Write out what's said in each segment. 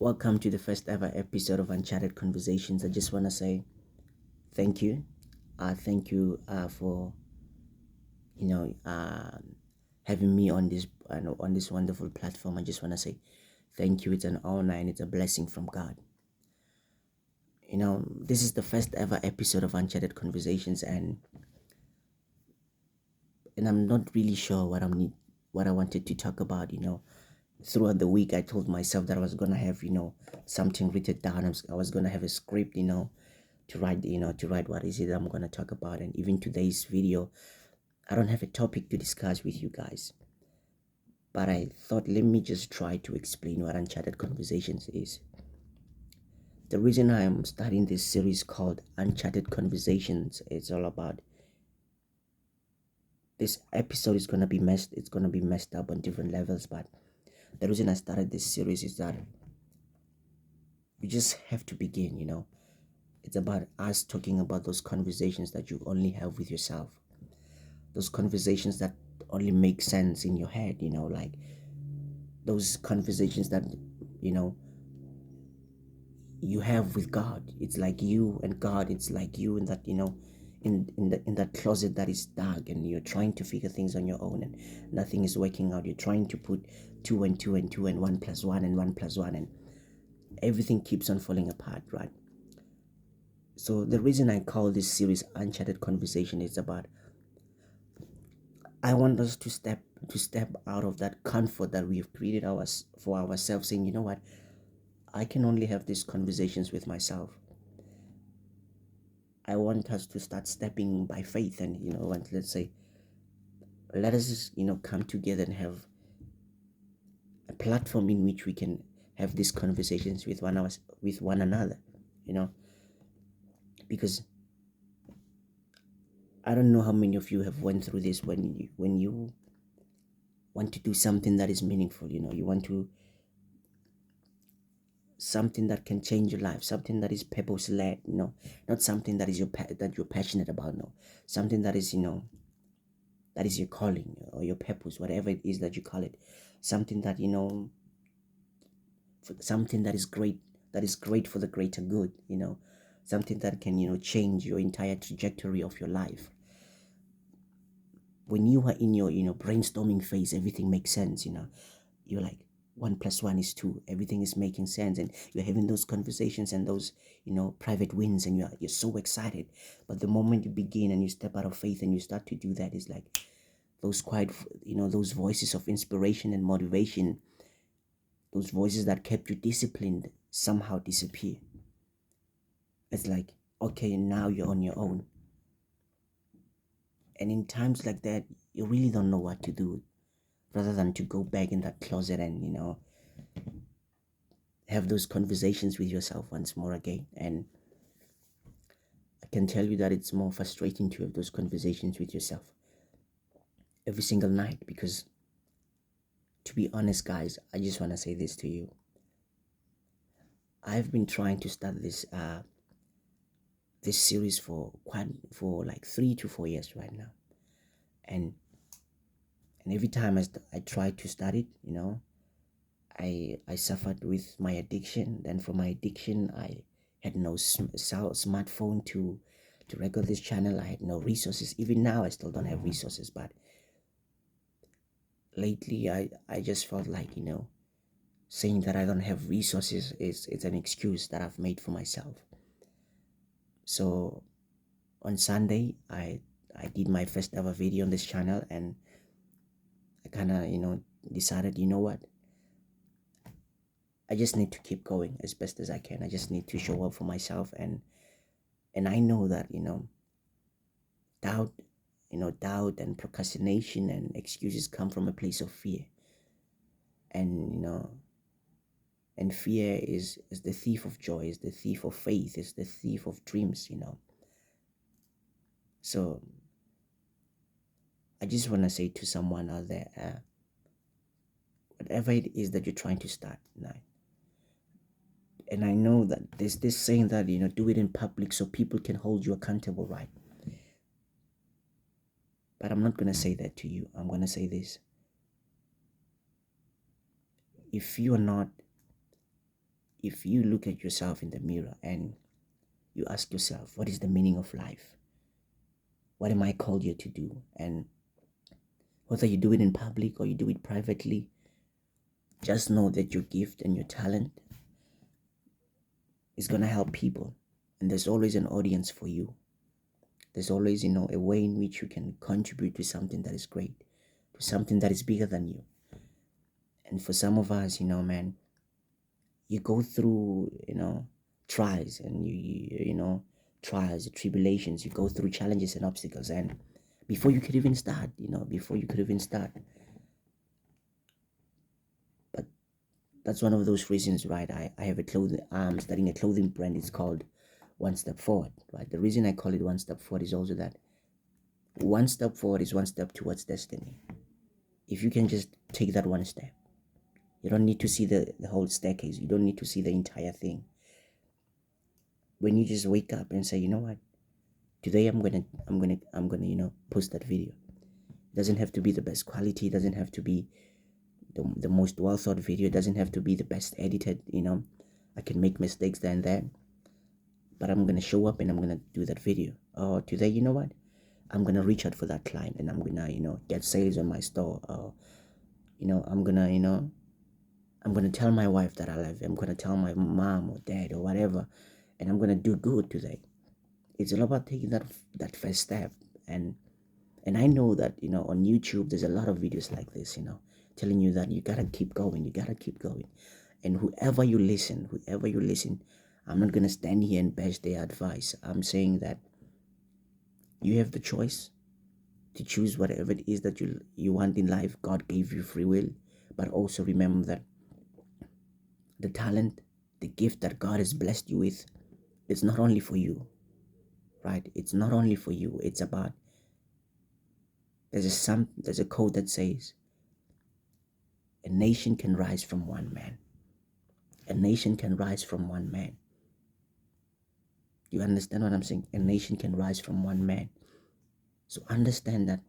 Welcome to the first ever episode of Uncharted Conversations. I just want to say thank you. Thank you for you know uh, having me on this wonderful platform. I just want to say thank you. It's an honor and it's a blessing from God. This is the first ever episode of Uncharted Conversations, and I'm not really sure what I wanted to talk about. Throughout the week, I told myself that I was gonna have something written down. I was gonna have a script, to write what is it I'm gonna talk about. And even today's video, I don't have a topic to discuss with you guys, but I thought let me just try to explain what Uncharted Conversations is. The reason I am starting this series called Uncharted Conversations, it's all about this episode is gonna be messed up on different levels, but the reason I started this series is that you just have to begin. It's about us talking about those conversations that you only have with yourself, those conversations that only make sense in your head, like those conversations that you know you have with God. It's like you and God. It's like you in that in that closet that is dark, and you're trying to figure things on your own, and nothing is working out. You're trying to put two and two and two and one plus one and one plus one, and everything keeps on falling apart, right? So the reason I call this series Uncharted Conversation is about I want us to step out of that comfort that we've created for ourselves, saying, you know what, I can only have these conversations with myself. I want us to start stepping by faith, and let's say, let us come together and have a platform in which we can have these conversations with one another, you know, because I don't know how many of you have went through this when you want to do something that is meaningful. You want to something that can change your life, something that is purpose led, not something that is that you're passionate about, no, something that is that is your calling or your purpose, whatever it is that you call it, something that something that is great for the greater good, something that can change your entire trajectory of your life. When you are in your brainstorming phase, everything makes sense. You're like, one plus one is two, everything is making sense, and you're having those conversations and those private wins, and you're so excited. But the moment you begin and you step out of faith and you start to do that, it's like those quiet, those voices of inspiration and motivation, those voices that kept you disciplined, somehow disappear. It's like, okay, now you're on your own, and in times like that, you really don't know what to do, rather than to go back in that closet and have those conversations with yourself once more again. And I can tell you that it's more frustrating to have those conversations with yourself every single night, because, to be honest, guys, I just want to say this to you. I've been trying to start this series for like 3 to 4 years right now, and every time I try to start it, I suffered with my addiction. Then from my addiction, I had no smartphone to record this channel. I had no resources. Even now, I still don't have resources. But lately, I just felt like saying that I don't have resources is it's an excuse that I've made for myself. So on Sunday, I did my first ever video on this channel, and I kind of decided, you know what, I just need to keep going as best as I can. I just need to show up for myself, and I know that doubt, doubt and procrastination and excuses come from a place of fear, and and fear is the thief of joy, is the thief of faith, is the thief of dreams. So I just want to say to someone out there, whatever it is that you're trying to start now. And I know that there's this saying that do it in public so people can hold you accountable, right? But I'm not going to say that to you. I'm going to say this: if you are not if you look at yourself in the mirror and you ask yourself, what is the meaning of life? What am I called here to do? And whether you do it in public or you do it privately, just know that your gift and your talent is going to help people. And there's always an audience for you. There's always, a way in which you can contribute to something that is great, to something that is bigger than you. And for some of us, man, you go through, trials and trials, tribulations, you go through challenges and obstacles. And before you could even start, but that's one of those reasons, right? I have I'm starting a clothing brand. It's called One Step Forward, right? The reason I call it One Step Forward is also that one step forward is one step towards destiny. If you can just take that one step, you don't need to see the whole staircase. You don't need to see the entire thing. When you just wake up and say, you know what, today I'm gonna post that video. It doesn't have to be the best quality. It doesn't have to be the most well thought video. It doesn't have to be the best edited. I can make mistakes there and there, but I'm gonna show up and I'm gonna do that video. Or today, you know what, I'm gonna reach out for that client and I'm gonna get sales on my store. Or I'm gonna tell my wife that I love her. I'm gonna tell my mom or dad or whatever, and I'm gonna do good today. It's all about taking that first step. And I know that on YouTube there's a lot of videos like this, telling you that you gotta keep going, And whoever you listen, I'm not gonna stand here and bash their advice. I'm saying that you have the choice to choose whatever it is that you want in life. God gave you free will, but also remember that the talent, the gift that God has blessed you with, it's not only for you, right? It's not only for you. It's about, there's a quote that says, a nation can rise from one man. A nation can rise from one man. You understand what I'm saying? A nation can rise from one man. So understand that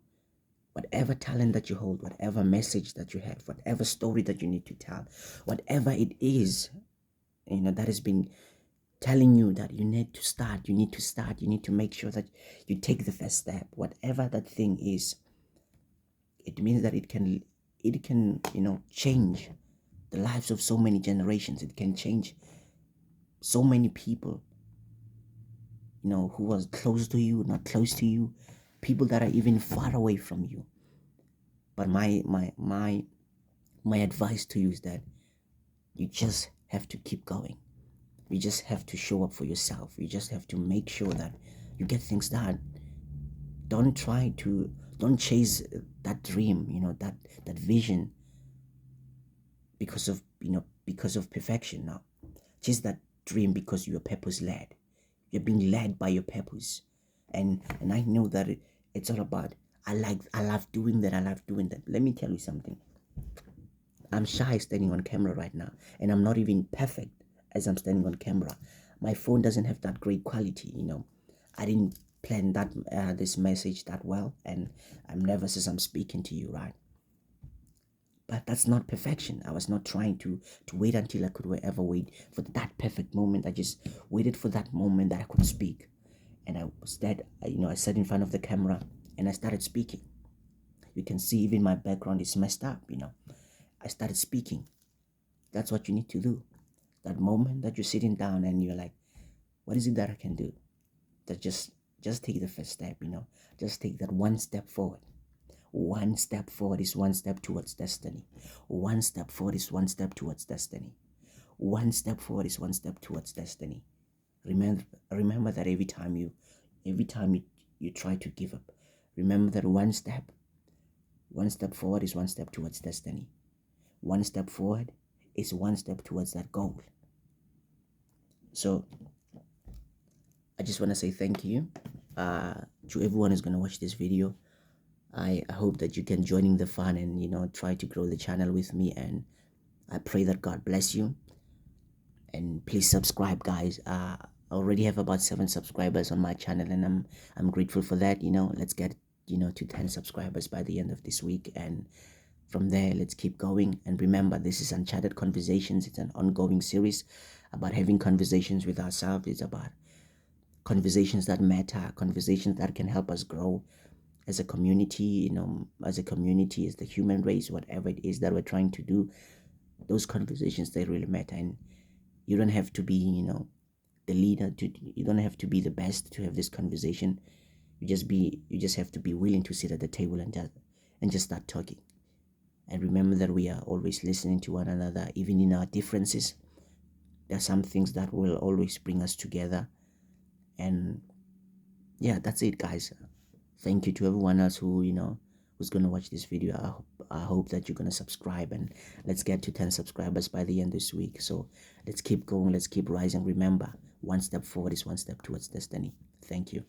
whatever talent that you hold, whatever message that you have, whatever story that you need to tell, whatever it is, that has been telling you that you need to start, you need to make sure that you take the first step. Whatever that thing is, it means that it can change the lives of so many generations. It can change so many people, who was close to you, not close to you, people that are even far away from you. But my advice to you is that you just have to keep going. You just have to show up for yourself. You just have to make sure that you get things done. Don't chase that dream, that vision because of perfection. Now, chase that dream because you're purpose led. You're being led by your purpose. And I know that it's all about, I love doing that. Let me tell you something. I'm shy standing on camera right now, and I'm not even perfect as I'm standing on camera. My phone doesn't have that great quality, I didn't plan that this message that well, and I'm nervous as I'm speaking to you, right? But that's not perfection. I was not trying to wait until I could ever wait for that perfect moment. I just waited for that moment that I could speak. And I sat in front of the camera and I started speaking. You can see even my background is messed up, I started speaking. That's what you need to do. That moment that you're sitting down and you're like, what is it that I can do? That just take the first step, Just take that one step forward. One step forward is one step towards destiny. One step forward is one step towards destiny. One step forward is one step towards destiny. Remember that every time you try to give up, remember that one step forward is one step towards destiny. One step forward is one step towards that goal. So I just want to say thank you to everyone who's going to watch this video. I hope that you can join in the fun and try to grow the channel with me, and I pray that God bless you. And please subscribe, guys. I already have about 7 subscribers on my channel, and I'm grateful for that. Let's get to 10 subscribers by the end of this week, and from there let's keep going. And remember, this is Uncharted Conversations. It's an ongoing series. about having conversations with ourselves. It's about conversations that matter, conversations that can help us grow as a community, as a community, as the human race, whatever it is that we're trying to do. Those conversations, they really matter. And you don't have to be, the leader you don't have to be the best to have this conversation. You just have to be willing to sit at the table and just start talking. And remember that we are always listening to one another, even in our differences. There are some things that will always bring us together. And yeah, that's it, guys. Thank you to everyone else who's gonna watch this video. I hope that you're gonna subscribe, and let's get to 10 subscribers by the end this week. So let's keep going, let's keep rising. Remember, one step forward is one step towards destiny. Thank you.